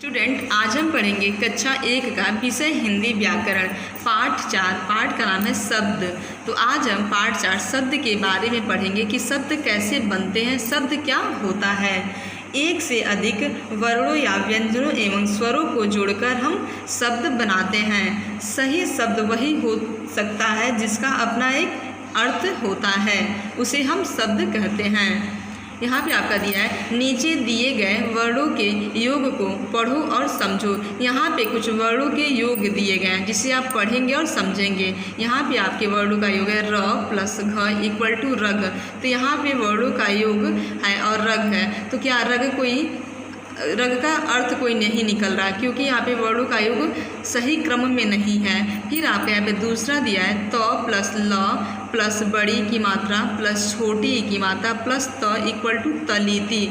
Student, आज हम पढ़ेंगे कक्षा 1 का विषय हिंदी व्याकरण पाठ 4। पाठ का नाम है शब्द। तो आज हम पाठ 4 शब्द के बारे में पढ़ेंगे कि शब्द कैसे बनते हैं, शब्द क्या होता है। एक से अधिक वर्णों या व्यंजनों एवं स्वरों को जोड़कर हम शब्द बनाते हैं। सही शब्द वही हो सकता है जिसका अपना एक अर्थ होता है, उसे हम शब्द कहते हैं। यहाँ पे आपका दिया है, नीचे दिए गए वर्णों के योग को पढ़ो और समझो। यहाँ पे कुछ वर्णों के योग दिए गए हैं जिसे आप पढ़ेंगे और समझेंगे। यहाँ पे आपके वर्णों का योग है र प्लस घ इक्वल टू रग। तो यहाँ पे वर्णों का योग है और रग है, तो क्या रग का अर्थ कोई नहीं निकल रहा, क्योंकि यहाँ पे वर्णों का योग सही क्रम में नहीं है। फिर आपका यहाँ पे दूसरा दिया है त प्लस ल प्लस बड़ी की मात्रा प्लस छोटी की मात्रा प्लस त इक्वल टू तलिति।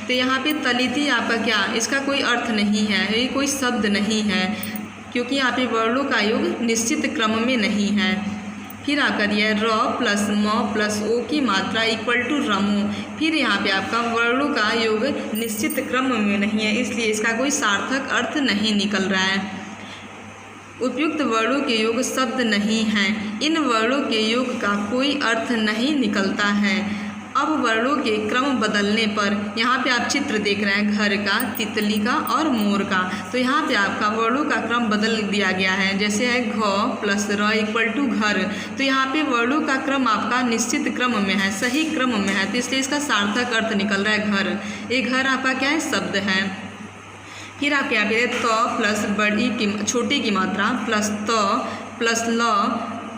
तो यहाँ पे तलिति आपका क्या, इसका कोई अर्थ नहीं है, ये कोई शब्द नहीं है, क्योंकि यहाँ पे वर्णों का योग निश्चित क्रम में नहीं है। फिर आपका दिया है र प्लस म प्लस ओ की मात्रा इक्वल टू रमो। फिर यहाँ पे आपका वर्णों का योग निश्चित क्रम में नहीं है, इसलिए इसका कोई सार्थक अर्थ नहीं निकल रहा है। उपयुक्त वर्णों के योग शब्द नहीं हैं, इन वर्णों के योग का कोई अर्थ नहीं निकलता है। अब वर्णों के क्रम बदलने पर यहाँ पे आप चित्र देख रहे हैं घर का, तितली का और मोर का। तो यहाँ पे आपका वर्णों का क्रम बदल दिया गया है, जैसे है घ प्लस र इक्वल टू घर। तो यहाँ पे वर्णों का क्रम आपका निश्चित क्रम में है, सही क्रम में है, तो इसलिए इसका सार्थक अर्थ निकल रहा है घर। ये घर आपका क्या है, शब्द है। फिर आपके यहाँ पे त प्लस बड़ी की छोटी की मात्रा प्लस त प्लस ल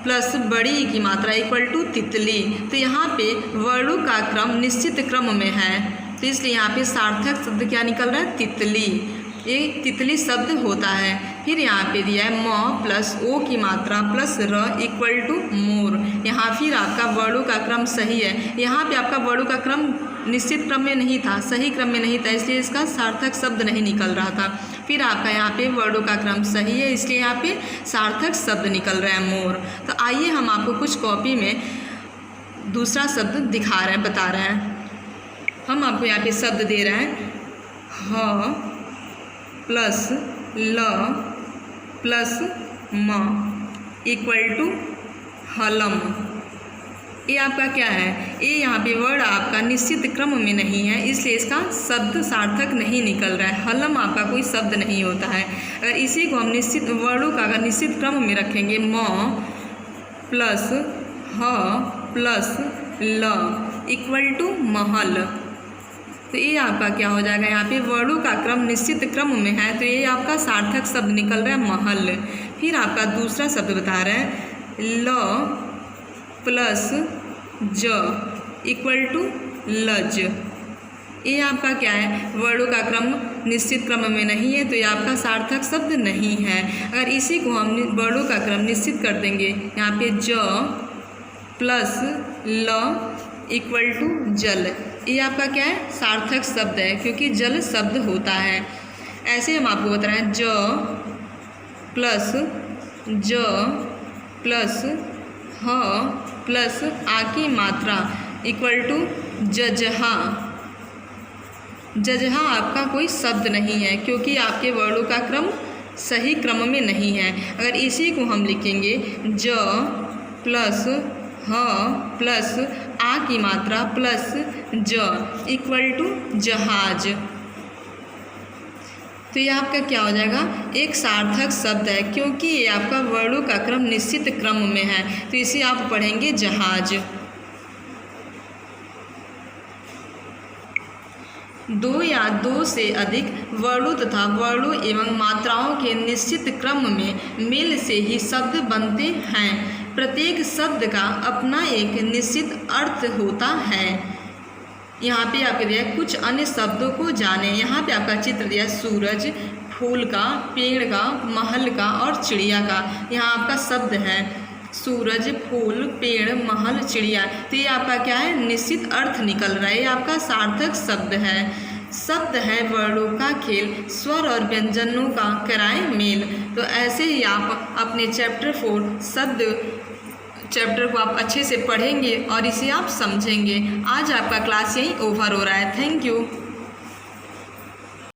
प्लस बड़ी की मात्रा इक्वल टू तितली। तो यहाँ पे वर्णों का क्रम निश्चित क्रम में है, तो इसलिए यहाँ पे सार्थक शब्द क्या निकल रहा है, तितली। ये तितली शब्द होता है। फिर यहाँ पे दिया है म प्लस ओ की मात्रा प्लस र इक्वल टू मोर। यहाँ फिर आपका वर्णों का क्रम सही है, यहाँ पे आपका वर्णों का क्रम निश्चित क्रम में नहीं था, सही क्रम में नहीं था, इसलिए इसका सार्थक शब्द नहीं निकल रहा था। फिर आपका यहाँ पे वर्णों का क्रम सही है, इसलिए यहाँ पे सार्थक शब्द निकल रहा है मोर। तो आइए हम आपको कुछ कॉपी में दूसरा शब्द दिखा रहे हैं, बता रहे हैं। हम आपको यहाँ पे शब्द दे रहे हैं ह प्लस ल प्लस म इक्वल टू हलम। ये आपका क्या है, ये यहाँ पे वर्ड आपका निश्चित क्रम में नहीं है, इसलिए इसका शब्द सार्थक नहीं निकल रहा है। हलम आपका कोई शब्द नहीं होता है। अगर इसी को हम निश्चित वर्णों का अगर निश्चित क्रम में रखेंगे, म प्लस ह प्लस ल इक्वल टू महल, तो ये आपका क्या हो जाएगा, यहाँ पे वर्णों का क्रम निश्चित क्रम में है, तो ये आपका सार्थक शब्द निकल रहा है महल। फिर आपका दूसरा शब्द बता रहे हैं ल प्लस ज इक्वल टू लज। ये आपका क्या है, वर्णों का क्रम निश्चित क्रम में नहीं है, तो ये आपका सार्थक शब्द नहीं है। अगर इसी को हम वर्णों का क्रम निश्चित कर देंगे, यहाँ पे ज प्लस ल इक्वल टू जल, ये आपका क्या है, सार्थक शब्द है, क्योंकि जल शब्द होता है। ऐसे हम आपको बता रहे हैं ज प्लस ह प्लस आ की मात्रा इक्वल टू जजहा। जजहा आपका कोई शब्द नहीं है, क्योंकि आपके वर्णों का क्रम सही क्रम में नहीं है। अगर इसी को हम लिखेंगे ज प्लस ह प्लस आ की मात्रा प्लस ज इक्वल टू जहाज, तो ये आपका क्या हो जाएगा, एक सार्थक शब्द है, क्योंकि ये आपका वर्णों का क्रम निश्चित क्रम में है, तो इसे आप पढ़ेंगे जहाज। दो या दो से अधिक वर्णों तथा वर्णों एवं मात्राओं के निश्चित क्रम में मेल से ही शब्द बनते हैं। प्रत्येक शब्द का अपना एक निश्चित अर्थ होता है। यहाँ पे आपके दिया कुछ अन्य शब्दों को जाने। यहाँ पे आपका चित्र दिया सूरज, फूल का, पेड़ का, महल का और चिड़िया का। यहाँ आपका शब्द है सूरज, फूल, पेड़, महल, चिड़िया। तो ये आपका क्या है, निश्चित अर्थ निकल रहा है, ये आपका सार्थक शब्द है। शब्द है वर्णों का खेल, स्वर और व्यंजनों का कराए मेल। तो ऐसे ही आप अपने चैप्टर 4 शब्द चैप्टर को आप अच्छे से पढ़ेंगे और इसे आप समझेंगे। आज आपका क्लास यहीं ओवर हो रहा है। Thank you.